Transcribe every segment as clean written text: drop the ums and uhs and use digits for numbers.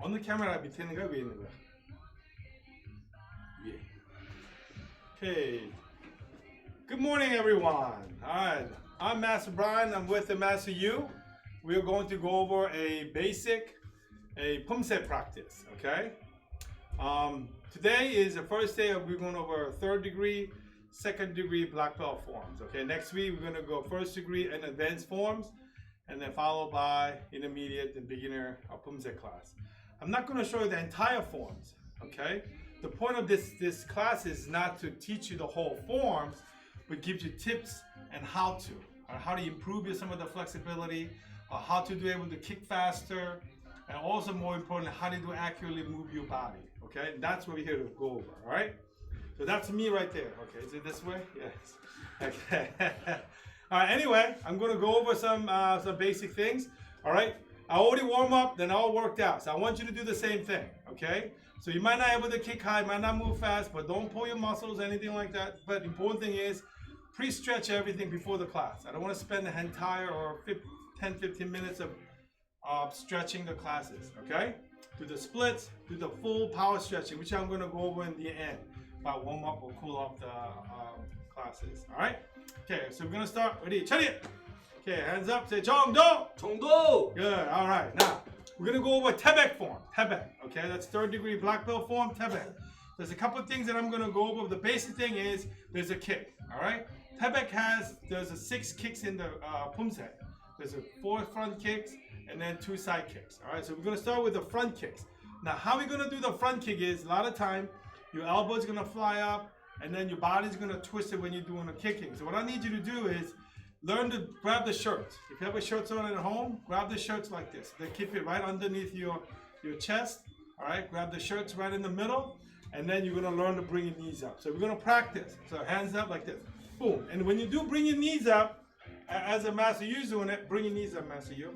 어느 카메라 밑에 있는 거야? 위에 있는 거야? 위에. Okay. Good morning, everyone. Alright, I'm Master Brian. I'm with the Master Yu. We are going to go over a basic, pumset practice, okay? Today is the first day of we're going over third degree, second degree black belt forms, okay? Next week, we're going to go first degree and advanced forms, and then followed by intermediate and beginner pumset class. I'm not going to show you the entire forms, okay? The point of this class is not to teach you the whole forms, but gives you tips and how to improve some of the flexibility, how to be able to kick faster, and also more importantly, how to accurately move your body, okay? And that's what we're here to go over, all right? So that's me right there, okay? Is it this way? Yes. Okay. All right, anyway, I'm gonna go over some basic things, all right? I already warm up, then all worked out. So I want you to do the same thing, okay? So you might not be able to kick high, might not move fast, but don't pull your muscles, anything like that. But the important thing is, pre-stretch everything before the class. I don't want to spend the entire or 10-15 minutes of stretching the classes, okay? Do the splits, do the full power stretching, which I'm going to go over in the end, about warm up or cool off the classes, all right? Okay, so we're going to start. Ready? Chariot. Okay, hands up. Say 정도. 정도. Good. All right. Now we're going to go over 태백 form. 태백. Okay, that's third degree black belt form. 태백. There's a couple of things that I'm going to go over. The basic thing is there's a kick. All right. 태백 there's 6 kicks in the pumset. There's 4 front kicks and then 2 side kicks. All right. So we're going to start with the front kicks. Now, how we're going to do the front kick is a lot of time your elbow is going to fly up, and then your body's going to twist it when you're doing the kicking. So what I need you to do is learn to grab the shirts. If you have a shirts on at home, grab the shirts like this. Then keep it right underneath your chest. All right, grab the shirts right in the middle, and then you're going to learn to bring your knees up. So we're going to practice. So hands up like this. Boom. And when you do bring your knees up, as a Master Yu's doing it, bring your knees up, Master Yu.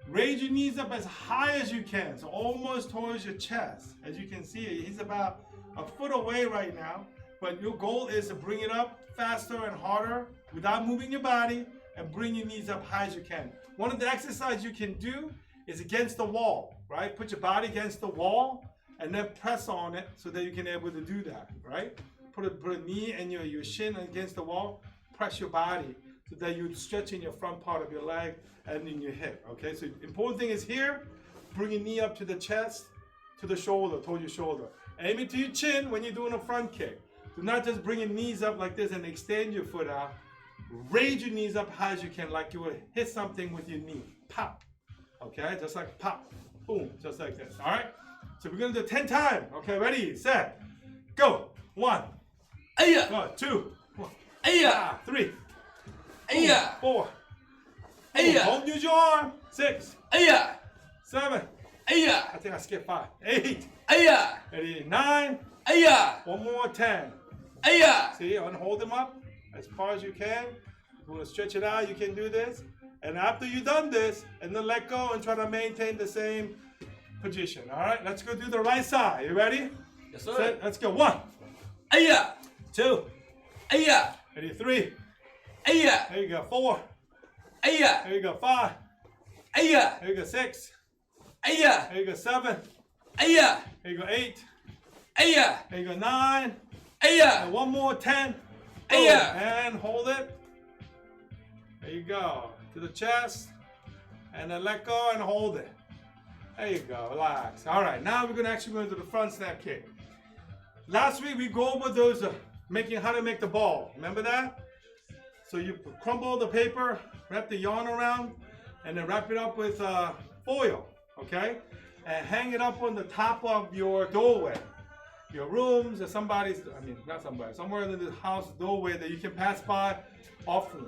Raise your knees up as high as you can, so almost towards your chest. As you can see, he's about a foot away right now. But your goal is to bring it up faster and harder without moving your body, and bring your knees up high as you can. One of the exercises you can do is against the wall, right? Put your body against the wall and then press on it so that you can be able to do that, right? Put a knee and your shin against the wall, press your body so that you're stretching your front part of your leg and in your hip, okay? So the important thing is here, bring your knee up to the chest, to the shoulder, towards your shoulder. Aim it to your chin when you're doing a front kick. Do not just bring your knees up like this and extend your foot out. Raise your knees up high as you can, like you would hit something with your knee. Pop. Okay, just like pop. Boom, just like this. All right? So we're going to do 10 times. Okay, ready, set, go. 1. Aya. 2. Aya. 3. Aya. 4. Aya. Don't use your arm. 6. Aya. 7. Aya. I think I skipped 5. 8. Aya. Ready, 9. Aya. One more, 10. Aya. See, unhold them up as far as you can. If you want to stretch it out, you can do this. And after you've done this, and then let go and try to maintain the same position. All right, let's go do the right side. You ready? Yes, sir. Set, let's go. 1. Aya. 2. Aya. Ready, 3. Aya. There you go. 4. Aya. There you go. 5. Aya. There you go. 6. Aya. There you go. 7. Aya. There you go. 8. Aya. There you go. 9. Aya. And one more, 10. Aya. And hold it. There you go. To the chest. And then let go and hold it. There you go. Relax. All right. Now we're going to actually go into the front snap kick. Last week we go over those how to make the ball. Remember that? So you crumble the paper, wrap the yarn around, and then wrap it up with foil. Okay? And hang it up on the top of your doorway. Your rooms or somewhere in the house doorway that you can pass by often.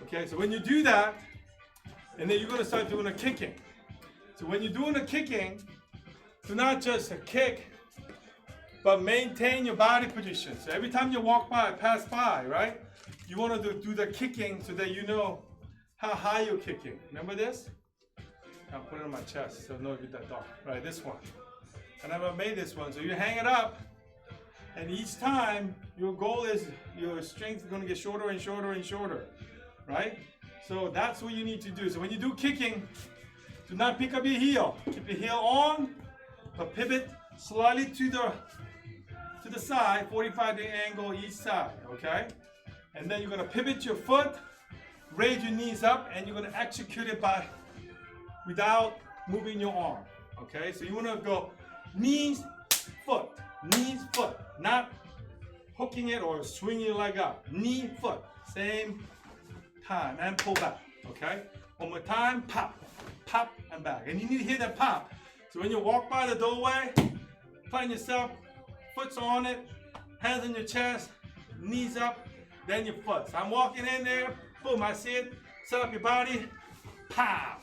Okay, so when you do that, and then you're going to start doing a kicking. So when you're doing a kicking, do not just kick, but maintain your body position. So every time you walk by, pass by, right? You want to do the kicking so that you know how high you're kicking. Remember this? I'll put it on my chest so it won't be that dark. Right, this one. I never made this one. So you hang it up, and each time your goal is your strength is going to get shorter and shorter and shorter, right? So that's what you need to do. So when you do kicking, do not pick up your heel. Keep your heel on but pivot slightly to the side, 45-degree angle each side, okay? And then you're gonna pivot your foot, raise your knees up, and you're gonna execute it without moving your arm, okay? So you wanna go knees, foot, not hooking it or swinging your leg up. Knee, foot, same time, and pull back, okay? One more time, pop, pop, and back. And you need to hear that pop. So when you walk by the doorway, find yourself, foot's on it, hands on your chest, knees up, then your foot. So I'm walking in there, boom, I see it, set up your body, pow.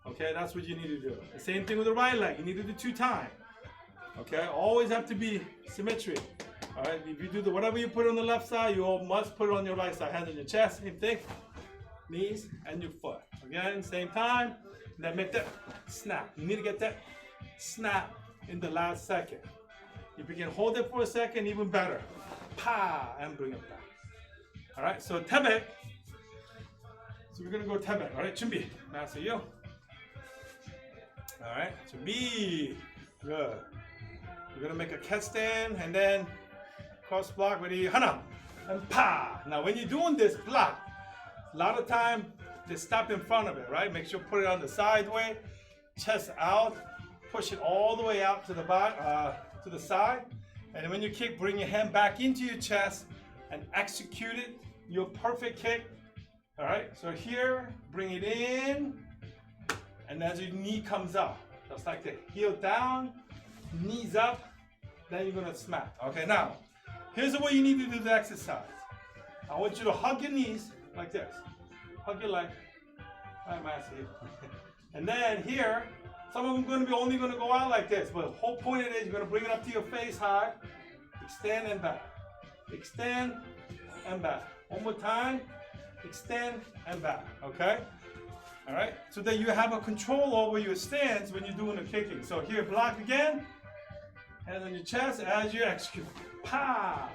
Okay, that's what you need to do. The same thing with the right leg, you need to do 2 times. Okay, always have to be symmetry. All right, if you do whatever you put on the left side, you all must put it on your right side. Hands on your chest, same thing, knees and your foot. Again, same time, and then make that snap. You need to get that snap in the last second. If you can hold it for a second, even better. Pa, and bring it back. All right, so 태백. So we're gonna go 태백. All right, 준비. 나서요. All right, 준비. Good. We're gonna make a cat stand and then cross block. Ready? 하나 and pa. Now, when you're doing this block, a lot of time they stop in front of it, right? Make sure you put it on the side way, chest out, push it all the way out to the to the side, and when you kick, bring your hand back into your chest and execute it. Your perfect kick. All right. So here, bring it in, and as your knee comes up, just like that, heel down, knees up, then you're gonna smack. Okay. Now, here's the way you need to do the exercise. I want you to hug your knees like this. Hug your leg. Right, Massey. And then here, some of them only gonna go out like this, but the whole point of it is you're gonna bring it up to your face high, extend and back, extend and back. One more time, extend and back. Okay. All right. So that you have a control over your stance when you're doing the kicking. So here, block again. Hands on your chest as you execute. Pa!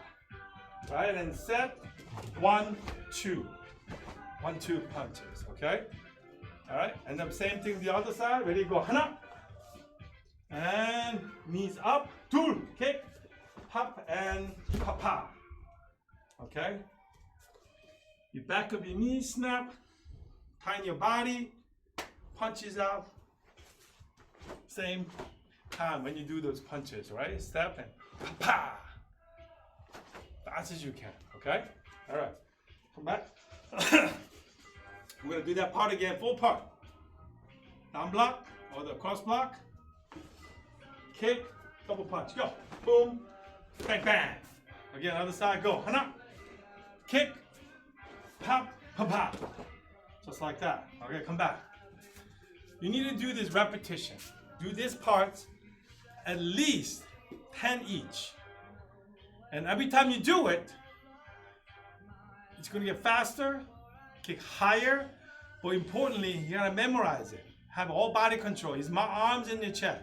Right, and set. 1, 2. 1, 2 punches, okay? All right, and then same thing the other side. Ready, go. 하나. And knees up. 둘, kick. Pop and pa. Okay? You back up your knees, snap. Tighten your body. Punches out. Same time when you do those punches, right? Step and pa. Fast as you can, okay? All right, come back. We're gonna do that part again, full part. Down block or the cross block. Kick, double punch, go. Boom, bang, bang. Again, other side, go. 하나, kick, pop, pop, pop. Just like that. Okay, come back. You need to do this repetition. Do this part at least 10 each. And every time you do it, it's gonna get faster, kick higher, but importantly, you gotta memorize it. Have all body control. Is my arms in the chest?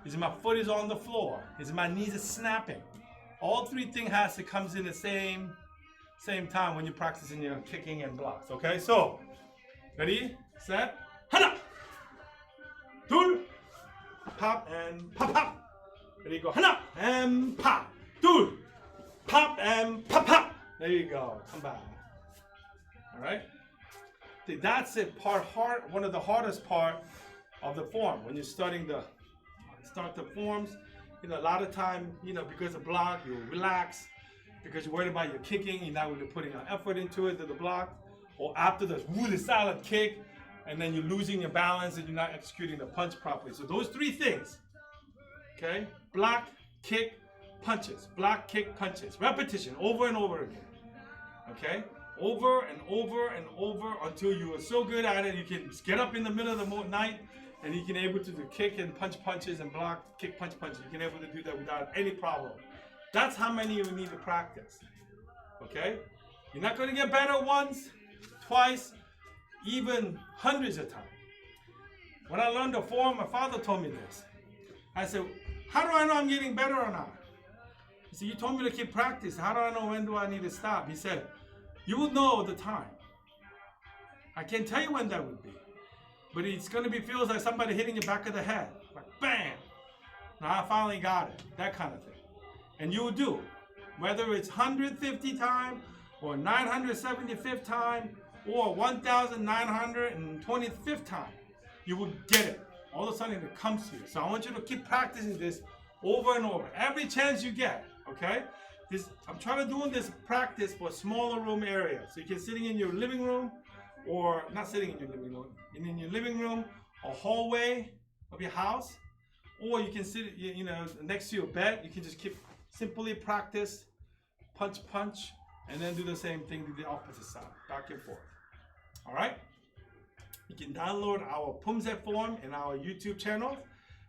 Is my foot is on the floor? Is my knees are snapping? All 3 things has to come in the same time when you're practicing your kicking and blocks. Okay, so ready, set, 하나, 둘, pop and pop, pop. Ready, go. 하나 and pop. 둘, pop and pop, pop. There you go. Come back. All right. That's it. One of the hardest part of the form when you're start the forms. You know, a lot of time, you know, because of block, you relax because you're worried about your kicking. You're not really putting an effort into it to the block, or after the really solid kick, and then you're losing your balance and you're not executing the punch properly. So those 3 things. Okay, block, kick, punches. Block, kick, punches. Repetition, over and over again. Okay, over and over and over until you are so good at it, you can get up in the middle of the night and you can able to do kick and punch punches and block, kick, punch punches. You can able to do that without any problem. That's how many you need to practice. Okay, you're not going to get better once, twice, even hundreds of times. When I learned the form, my father told me this. I said, how do I know I'm getting better or not? He said, you told me to keep practice. How do I know when do I need to stop? He said, you will know the time. I can't tell you when that would be. But it's going to be feels like somebody hitting your back of the head. Like bam. Now I finally got it. That kind of thing. And you'll do. Whether it's 150 time or 975th time or 1,925th time, you will get it. All of a sudden it comes to you. So I want you to keep practicing this over and over. Every chance you get, okay? I'm trying to do this practice for a smaller room area. So you can sitting in your living room, or not sitting in your living room, in your living room, a hallway of your house, or you can sit, next to your bed. You can just keep simply practice, punch, and then do the same thing to the opposite side, back and forth. All right? You can download our Pumset form in our YouTube channel,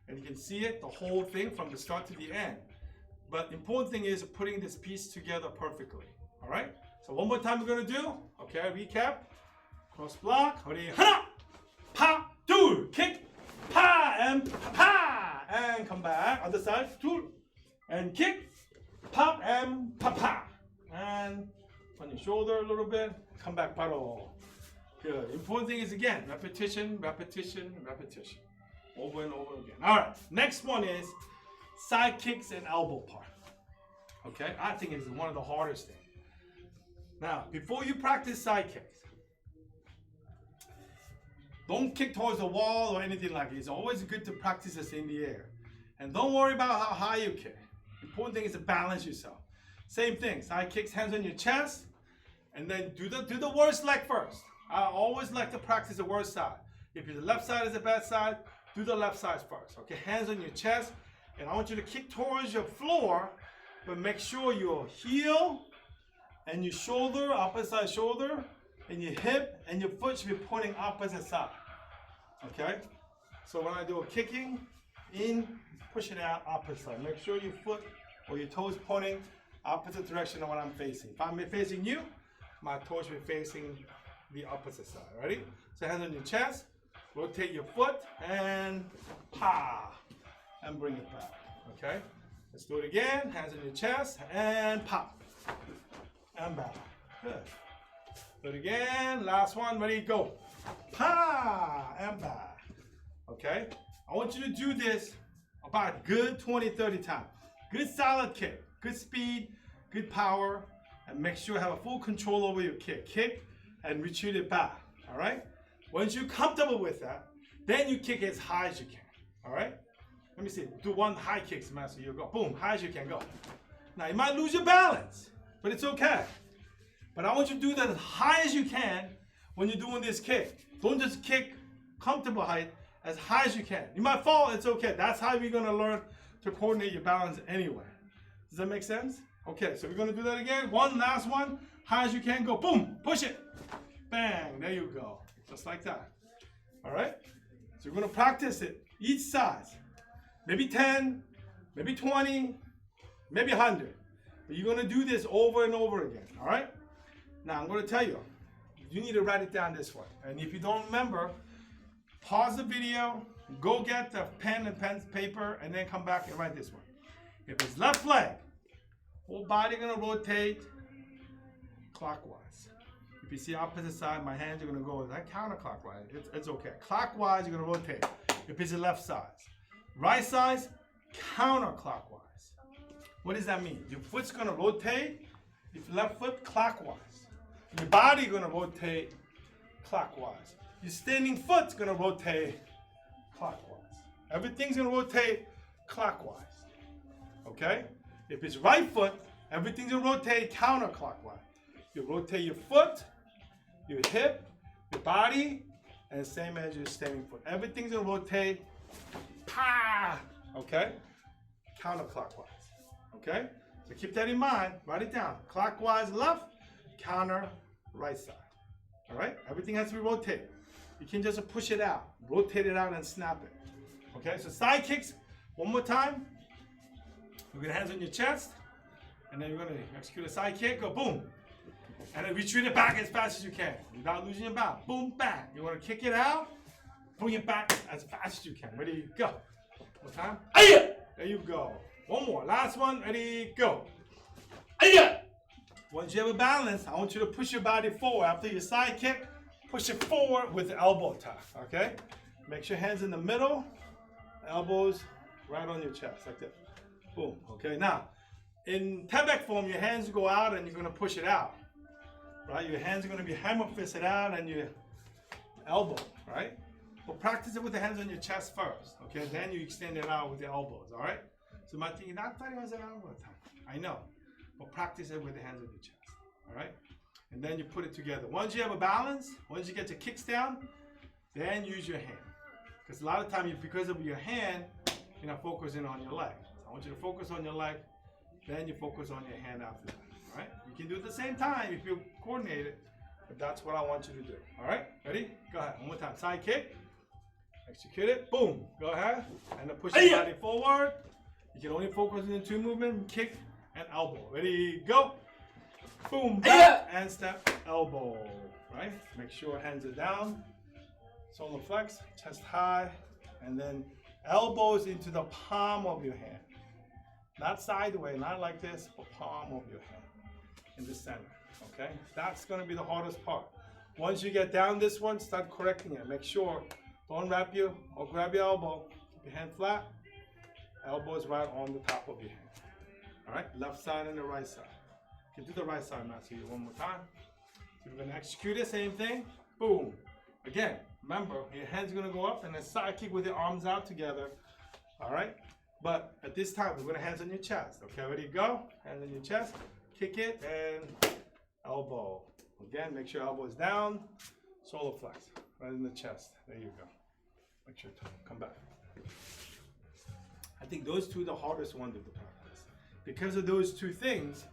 and you can see it, the whole thing from the start to the end. But the important thing is putting this piece together perfectly. All right? So one more time we're going to do, okay, recap. Cross block, ready, hana, pa, 둘, kick, pa, and pa, and come back, other side, 둘, and kick, pop, and pa, and on your shoulder a little bit, come back, 바로. Good. Important thing is again, repetition, over and over again. All right, next one is side kicks and elbow part. Okay, I think it's one of the hardest things. Now, before you practice side kicks, don't kick towards the wall or anything like it. It's always good to practice this in the air. And don't worry about how high you kick. Important thing is to balance yourself. Same thing, side kicks, hands on your chest, and then do the worst leg first. I always like to practice the worst side. If the left side is the bad side, do the left side first. Okay, hands on your chest, and I want you to kick towards your floor, but make sure your heel and your shoulder, opposite shoulder, and your hip and your foot should be pointing opposite side. Okay? So when I do a kicking, in, push it out opposite side. Make sure your foot or your toes pointing opposite direction of what I'm facing. If I'm facing you, my toes should be facing the opposite side. Ready? So hands on your chest, rotate your foot, and pa, and bring it back. Okay? Let's do it again. Hands on your chest, and pop, and back. Good. Do it again. Last one. Ready? Go. Pa, and back. Okay? I want you to do this about a good 20, 30 times. Good solid kick. Good speed, good power, and make sure you have a full control over your kick. Kick and retreat it back, all right? Once you're comfortable with that, then you kick as high as you can, all right? Let me see, do one high kick, master, you go, boom, high as you can, go. Now, you might lose your balance, but it's okay. But I want you to do that as high as you can when you're doing this kick. Don't just kick comfortable height, as high as you can. You might fall, it's okay. That's how you're gonna learn to coordinate your balance anyway. Does that make sense? Okay, so we're gonna do that again. One last one, high as you can, go, boom, push it. Bang, there you go. Just like that. All right? So we're gonna practice it, each side. Maybe 10, maybe 20, maybe 100. But you're gonna do this over and over again, all right? Now I'm gonna tell you, you need to write it down this way. And if you don't remember, pause the video, go get the pen and paper, and then come back and write this one. If it's left leg, whole body gonna rotate clockwise. If you see opposite side, my hands are gonna go that counterclockwise. It's okay. Clockwise, you're gonna rotate. If it's the left side. Right side, counterclockwise. What does that mean? Your foot's gonna rotate, your left foot clockwise. Your body gonna rotate clockwise. Your standing foot's gonna rotate clockwise. Everything's gonna rotate clockwise. Okay? If it's right foot, everything's gonna rotate counterclockwise. You rotate your foot, your hip, your body, and same as your standing foot. Everything's gonna rotate, okay? Counterclockwise, okay? So keep that in mind, write it down. Clockwise left, counter right side, all right? Everything has to be rotated. You can just push it out, rotate it out and snap it, okay? So side kicks, one more time. You're gonna hands on your chest, and then you're gonna execute a side kick, go boom. And then retreat it back as fast as you can without losing your balance. Boom, bang. You want to kick it out, bring it back as fast as you can. Ready, go. One time. Aya! There you go. One more. Last one. Ready, go. Aya! Once you have a balance, I want you to push your body forward. After your side kick, push it forward with the elbow tap, okay? Make sure hands in the middle, elbows right on your chest, like this. Boom. Okay. Now, in Tebek form, your hands go out and you're gonna push it out. Right? Your hands are gonna be hammer fisted out and your elbow. Right? But practice it with the hands on your chest first. Okay. Then you extend it out with the elbows. All right. So my thing, not I know, but practice it with the hands on your chest. All right. And then you put it together. Once you have a balance, once you get your kicks down, then use your hand. Because a lot of times, because of your hand, you're not focusing on your leg. So I want you to focus on your leg, then you focus on your hand after that. All right? You can do it at the same time if you coordinate it, but that's what I want you to do. All right? Ready? Go ahead. One more time. Side kick. Execute it. Boom. Go ahead. And then push your body forward. You can only focus on the two movements, kick and elbow. Ready? Go. Boom, back, and step, elbow, right? Make sure hands are down, solar flex, chest high, and then elbows into the palm of your hand. Not sideways, not like this, but palm of your hand in the center, okay? That's gonna be the hardest part. Once you get down this one, start correcting it. Make sure, don't wrap you or grab your elbow. Keep your hand flat, elbow is right on the top of your hand. All right, left side and the right side. You can do the right side now, so you one more time. So we're gonna execute the same thing. Boom. Again, remember, your hand's gonna go up and then side kick with your arms out together. All right? But at this time, we're gonna hands on your chest. Okay, ready to go? Hands on your chest, kick it, and elbow. Again, make sure elbow is down, solar flex, right in the chest. There you go. Make sure to come back. I think those two are the hardest ones to practice. Because of those two things,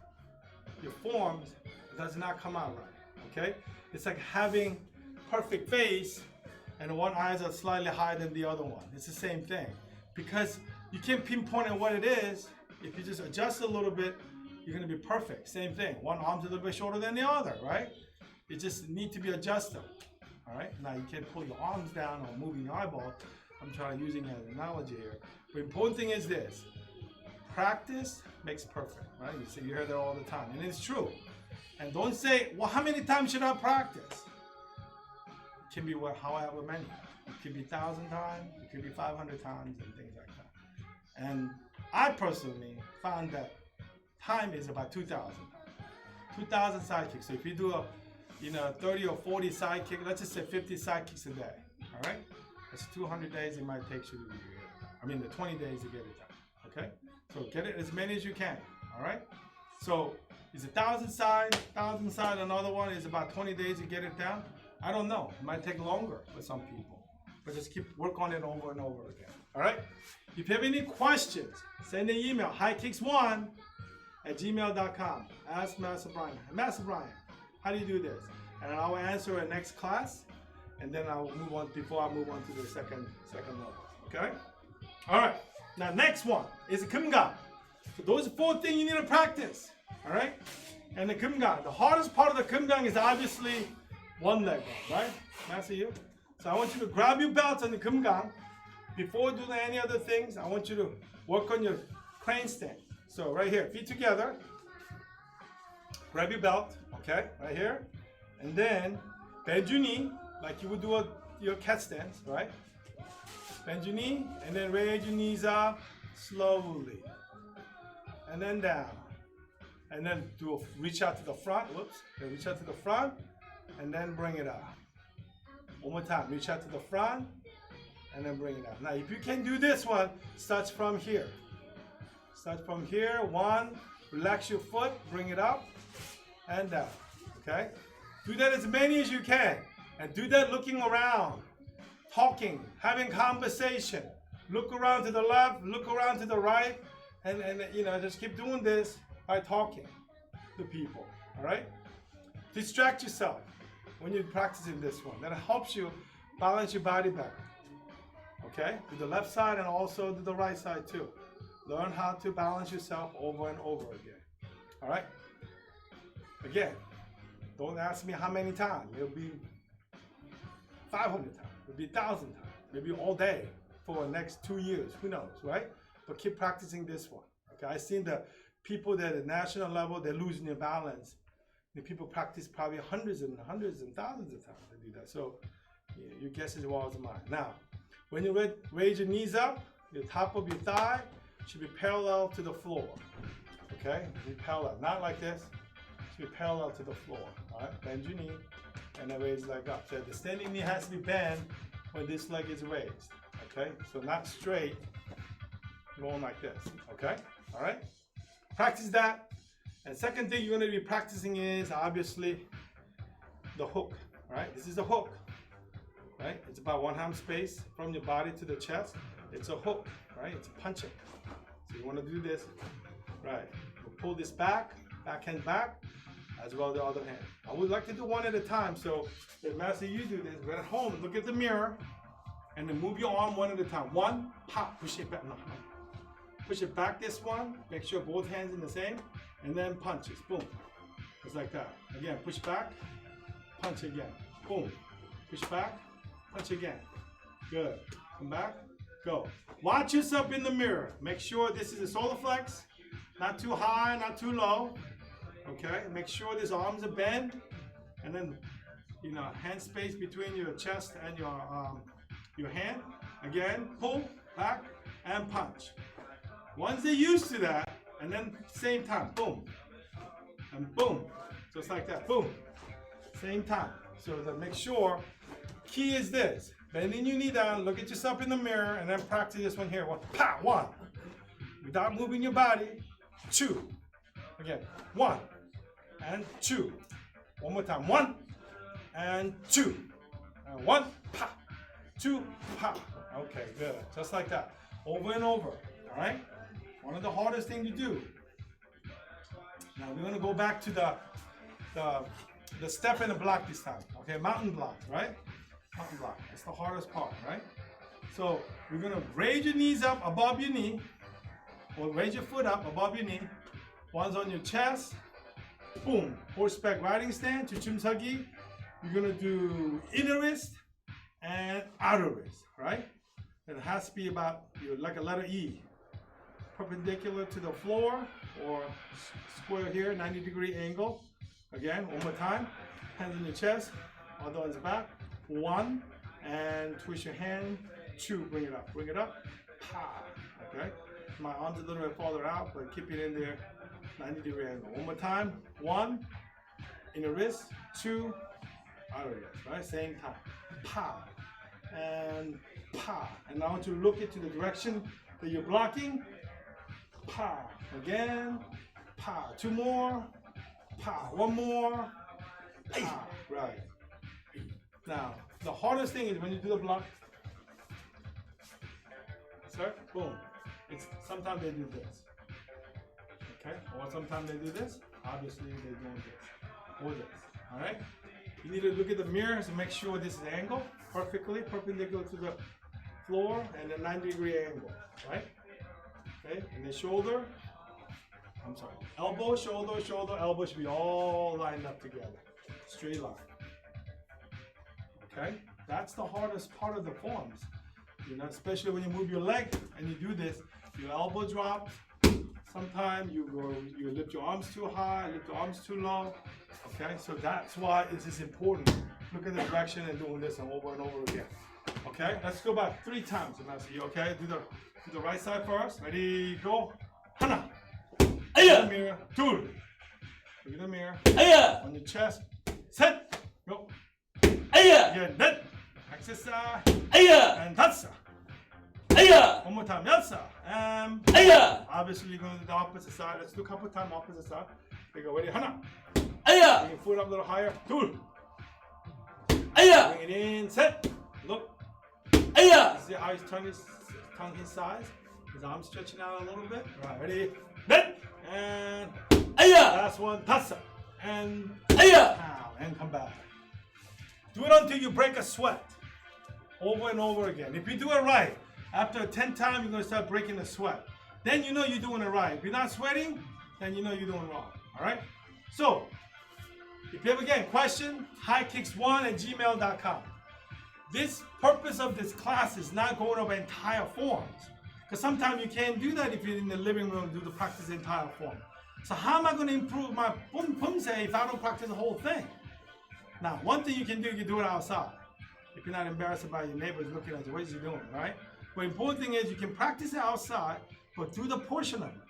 your forms does not come out right, okay? It's like having perfect face and one eyes are slightly higher than the other one. It's the same thing. Because you can't pinpoint what it is. If you just adjust a little bit, you're gonna be perfect. Same thing. One arm's a little bit shorter than the other, right? It just need to be adjusted, all right? Now you can't pull your arms down or moving your eyeball. I'm trying to using it as an analogy here. The important thing is this. Practice makes perfect, right? You hear that all the time, and it's true. And don't say, well, how many times should I practice? It can be however many. It could be 1,000 times, it could be 500 times, and things like that. And I personally found that time is about 2,000 times. 2,000 side kicks. So if you do a 30 or 40 side kick, let's just say 50 side kicks a day, all right? That's 200 days it might take you to do it. I mean, the 20 days to get it done, okay? So get it as many as you can, all right? So is 1,000 side, another one is about 20 days to get it down? I don't know, it might take longer for some people, but just work on it over and over again, all right? If you have any questions, send an email, high-kicks1@gmail.com. Ask Master Brian. Master Brian, how do you do this? And I will answer in next class, and then I'll move on before I move on to the second level, okay? All right. Now, next one is the kumgang. So those are 4 things you need to practice, all right? And the kumgang, the hardest part of the kumgang is obviously one leg one, right? Master, you? So I want you to grab your belts on the kumgang. Before doing any other things, I want you to work on your crane stand. So right here, feet together. Grab your belt, okay, right here. And then bend your knee, like you would do your cat stance, right? Bend your knee, and then raise your knees up slowly. And then down. And then reach out to the front, whoops. Then reach out to the front, and then bring it up. One more time, reach out to the front, and then bring it up. Now, if you can do this one, start from here. Start from here, 1, relax your foot, bring it up, and down, okay? Do that as many as you can, and do that looking around. Talking, having conversation. Look around to the left, look around to the right, and just keep doing this by talking to people, all right? Distract yourself when you're practicing this one. That helps you balance your body better, okay? To the left side and also to the right side too. Learn how to balance yourself over and over again, all right? Again, don't ask me how many times. It'll be 500 times. It'll be 1,000 times, maybe all day for the next 2 years, who knows, right? But keep practicing this one, okay? I've seen the people that at national level, they're losing their balance. The people practice probably hundreds and thousands of times to do that. So your guess is as well as mine. Now, when you raise your knees up, Your top of your thigh should be parallel to the floor. Okay? Be parallel. Not like this. Should be parallel to the floor. Alright? Bend your knee and then raise the leg up. So the standing knee has to be bent when this leg is raised. Okay? So not straight, going like this. Okay? Alright? Practice that. And second thing you're going to be practicing is obviously the hook. Right? This is a hook. Right? It's about 1 arm space from your body to the chest. It's a hook, right? It's punching. So you want to do this, right? We'll pull this back, backhand back, as well as the other hand. I would like to do one at a time. So if master, you do this, but at home, look at the mirror, and then move your arm one at a time. One, pop, push it back. No. Push it back this one. Make sure both hands in the same, and then punches. Boom. Just like that. Again, push back, punch again. Boom. Push back. Punch again. Good. Come back. Go. Watch yourself in the mirror. Make sure this is a solar flex. Not too high, not too low. Okay. Make sure these arms are bent. And then, hand space between your chest and your hand. Again, pull, back, and punch. Once they're used to that, and then same time, boom. And boom. Just like that. Boom. Same time. So that make sure. Key is this, bending your knee down, look at yourself in the mirror, and then practice this one here. One, pa, one. Without moving your body, 2. Again, 1 and 2. One more time, 1 and 2. And 1, pa, 2, pa. Okay, good. Just like that. Over and over, all right? One of the hardest things to do. Now we're gonna go back to the step and the block this time. Okay, mountain block, right? Mountain block. It's the hardest part, right? So we're gonna raise your knees up above your knee, or raise your foot up above your knee. One's on your chest. Boom. Horseback riding stand. Chuchumsagi. You're gonna do inner wrist and outer wrist, right? It has to be about like a letter E, perpendicular to the floor, or square here, 90-degree angle. Again, one more time. Hands on your chest. Other one's back. 1 and twist your hand. 2, bring it up. Bring it up. Pa. Okay. My arms a little bit farther out, but keep it in there. 90-degree angle. One more time. 1 inner wrist. 2 outer wrist. Right. Same time. Pa and pa. And I want you to look into the direction that you're blocking. Pa. Again. Pa. 2 more. Pa. 1 more. Pa. Right. Now, the hardest thing is when you do the block. Sir, boom. Sometimes they do this. Okay? Or sometimes they do this. Obviously, they're doing this. Or this. Alright? You need to look at the mirror to make sure this is angled perfectly, perpendicular to the floor, and a 90-degree angle. Right? Okay? And the shoulder. I'm sorry. Elbow, shoulder, shoulder, elbow should be all lined up together. Straight line. Okay? That's the hardest part of the forms. Especially when you move your leg and you do this, your elbow drops. Sometimes you lift your arms too high, lift your arms too low. Okay? So that's why it is important. Look at the direction and doing this and over again. Okay? Let's go back 3 times. You okay? Do the right side first. Ready? Go. Hana. Aya. Mirror. Two. Look at the mirror. Aya. On your chest. Set. Go. Aya. Again. Then. Exercise. Aya. And tatsa. Aya. One more time. Yatsa. Aya. Obviously, you're going to do the opposite side. Let's do a couple times opposite side. There you go. Ready? Hana. Aya. Bring your foot up a little higher. Two. Aya. Bring it in. Set. Look. Aya. See how he's turning his tongue his size? His arms stretching out a little bit. Right. Ready? Then. And. Aya. Last one. Tatsa. And. Aya. Pow. And come back. Do it until you break a sweat. Over and over again. If you do it right, after 10 times, you're going to start breaking a sweat. Then you know you're doing it right. If you're not sweating, then you know you're doing wrong. All right? So, if you ever get a question, HIGHKICKS1@gmail.com. This purpose of this class is not going over entire forms. Because sometimes you can't do that if you're in the living room and do the practice entire form. So how am I going to improve my pumse if I don't practice the whole thing? Now, one thing you can do it outside. If you're not embarrassed about your neighbors looking at you, what is he doing, right? But important thing is you can practice it outside, but do the portion of it.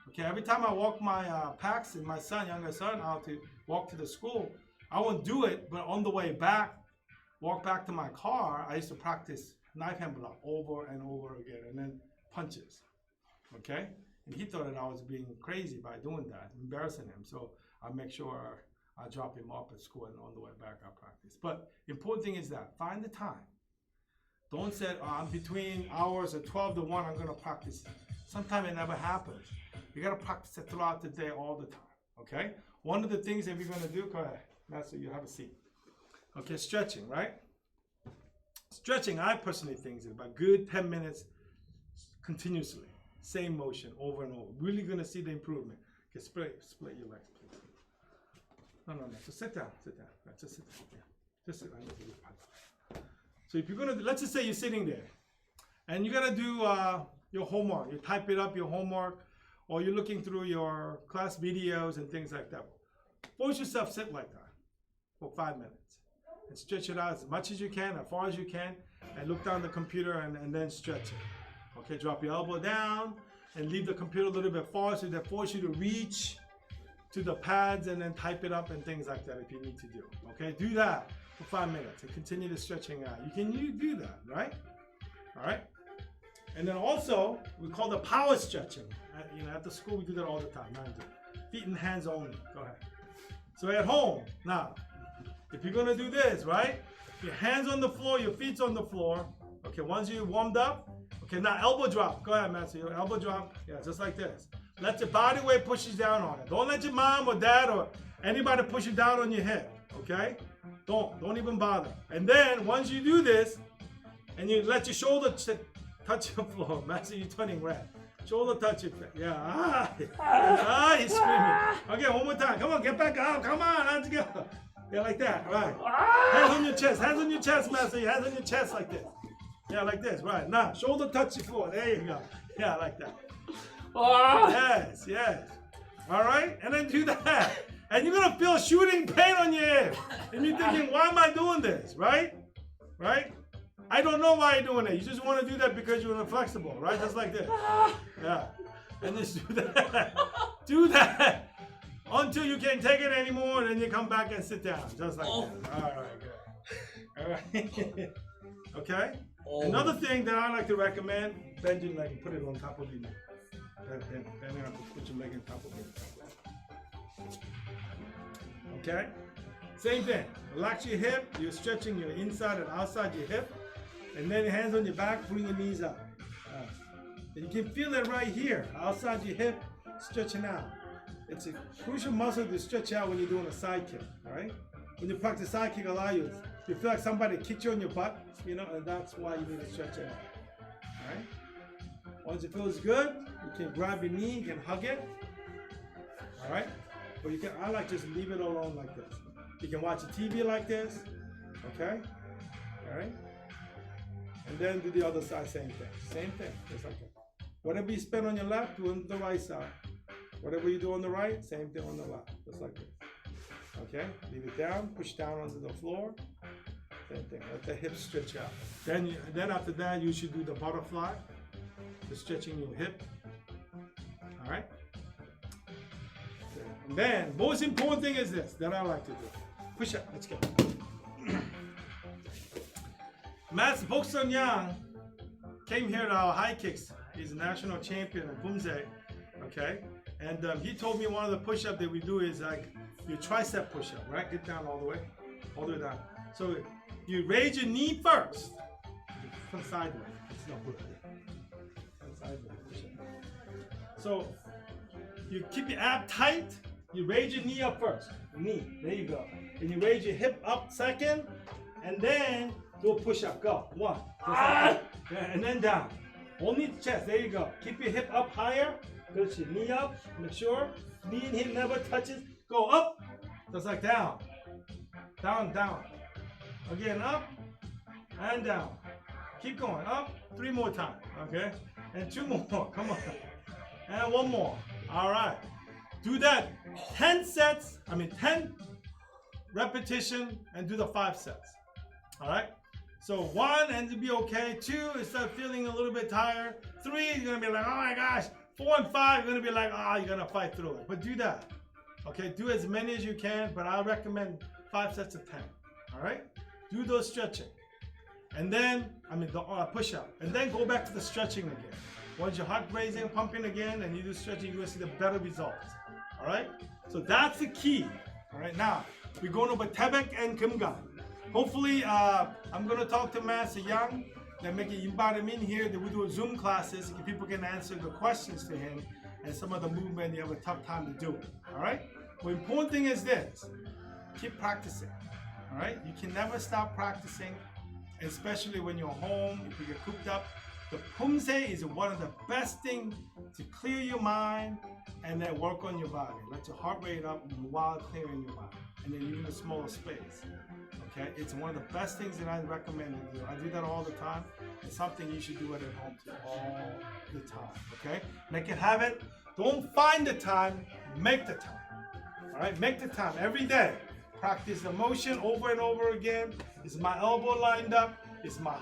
Okay, every time I walk my Paxton, my younger son, out to walk to the school, I won't do it, but on the way back, walk back to my car, I used to practice knife hand block over and over again, and then punches. Okay, and he thought that I was being crazy by doing that, embarrassing him. So I make sure I drop him off at school, and on the way back I practice. But important thing is that find the time. Don't say, between hours of 12 to 1, I'm going to practice. Sometimes it never happens. You got to practice it throughout the day all the time, okay? One of the things that we're going to do, go ahead, Master, you have a seat. Okay, stretching, right? Stretching, I personally think is about good 10 minutes continuously. Same motion over and over. Really going to see the improvement. Okay, split your legs, please. No, just sit down, Right, just sit down, yeah. Just sit down. So if you're going to, let's just say you're sitting there, and you got to do your homework. You type it up, your homework, or you're looking through your class videos and things like that. Force yourself sit like that for 5 minutes and stretch it out as much as you can, as far as you can, and look down the computer and then stretch it. Okay, drop your elbow down and leave the computer a little bit far so that force you to reach to the pads and then type it up and things like that if you need to do. Okay, do that for 5 minutes and continue the stretching out. You can do that, right? All right. And then also, we call the power stretching. At the school, we do that all the time. Feet and hands only. Go ahead. So at home, now, if you're going to do this, right? Your hands on the floor, your feet's on the floor. Okay, once you're warmed up. Okay, now elbow drop. Go ahead, Master. Your elbow drop. Yeah, just like this. Let your body weight push you down on it. Don't let your mom or dad or anybody push you down on your hip. Okay? Don't even bother. And then once you do this, and you let your shoulder touch the floor. Master, you're turning red. Shoulder touch it. Yeah. He's screaming. Okay, one more time. Come on, get back up. Come on, let's go. Yeah, like that. Right. Hands on your chest. Hands on your chest, Master. Hands on your chest like this. Yeah, like this. Right. Now, shoulder touch the floor. There you go. Yeah, like that. Yes. All right, and then do that. And you're gonna feel shooting pain on your hip. And you're thinking, why am I doing this? Right? I don't know why you're doing it. You just want to do that because you're inflexible, right? Just like this. Yeah. And just do that. Do that until you can't take it anymore, and then you come back and sit down. Just like that. All right, good. All right. Okay? Another thing that I like to recommend, bend your leg and put it on top of your knee. Then you have to put your leg on top of it. Okay? Same thing. Relax your hip. You're stretching your inside and outside your hip. And then your hands on your back, pulling your knees up. And you can feel it right here, outside your hip, stretching out. It's a crucial muscle to stretch out when you're doing a side kick, all right? When you practice side kick, you feel like somebody kicked you on your butt, and that's why you need to stretch it out, all right? Once it feels good, you can grab your knee, you can hug it, all right? Or I like just leave it alone like this. You can watch a TV like this, okay? All right? And then do the other side, same thing, just like that. Whatever you spend on your left, do on the right side. Whatever you do on the right, same thing on the left, just like this. Okay, leave it down, push down onto the floor. Same thing, let the hips stretch out. Then after that, you should do the butterfly, the stretching your hip. All right? And then, most important thing is this, that I like to do. Push up, let's go. Matt Boksun Yang came here to our high kicks. He's a national champion at Bumse, okay? And he told me one of the push-ups that we do is like your tricep push-up, right? Get down all the way down. So you raise your knee first. Come sideways. It's not good. Come sideways. Push-up. So you keep your ab tight. You raise your knee up first. Knee. There you go. And you raise your hip up second, and then do a push-up. Go. One. Yeah, and then down. Only the chest. There you go. Keep your hip up higher. Push your knee up. Make sure knee and hip never touches. Go up. Just like down. Down, down. Again, up and down. Keep going. Up. 3 more times. Okay? And 2 more. Come on. And 1 more. All right. Do that 10 repetition, and do the 5 sets. All right? So 1, and to be okay. 2, is start feeling a little bit tired. 3, you're gonna be like, oh my gosh. 4 and 5, you're gonna be like, you're gonna fight through it. But do that. Okay, do as many as you can, but I recommend 5 sets of 10. All right? Do those stretching. And then, the push-up. And then go back to the stretching again. Once your heart raising, pumping again, and you do stretching, you're gonna see the better results. All right? So that's the key. All right, now, we're going over Tebek and Kumgang. Hopefully, I'm gonna talk to Master Young. Then make it invite him in here. Then we do a Zoom classes. People can answer the questions to him. And some of the movement, you have a tough time to do it. All right? The important thing is this. Keep practicing. All right? You can never stop practicing, especially when you're home, if you get cooped up. The pumse is one of the best things to clear your mind and then work on your body. Let your heart rate up while clearing your mind. And then you're in a smaller space. Okay? It's one of the best things that I recommend to do. I do that all the time. It's something you should do it at home too, all the time. Okay? Make it habit. Don't find the time, make the time. All right? Make the time every day. Practice the motion over and over again. Is my elbow lined up? Is my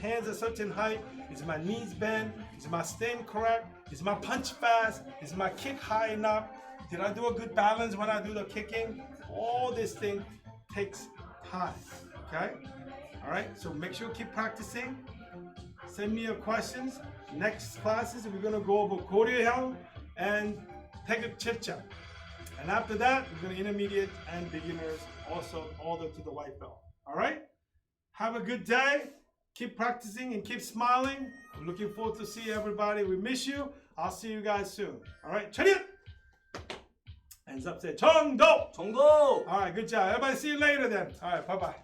hands a certain height? Is my knees bent? Is my stand correct? Is my punch fast? Is my kick high enough? Did I do a good balance when I do the kicking? All this thing takes time, okay? All right, so make sure you keep practicing. Send me your questions. Next classes, we're gonna go over Korean and take a chit-chat. And after that, we're going to intermediate and beginners, also all the way to the white belt. All right? Have a good day. Keep practicing and keep smiling. I'm looking forward to see everybody. We miss you. I'll see you guys soon. All right? 차렷! Hands up, say 정도! 정도! All right, good job. Everybody see you later then. All right, bye-bye.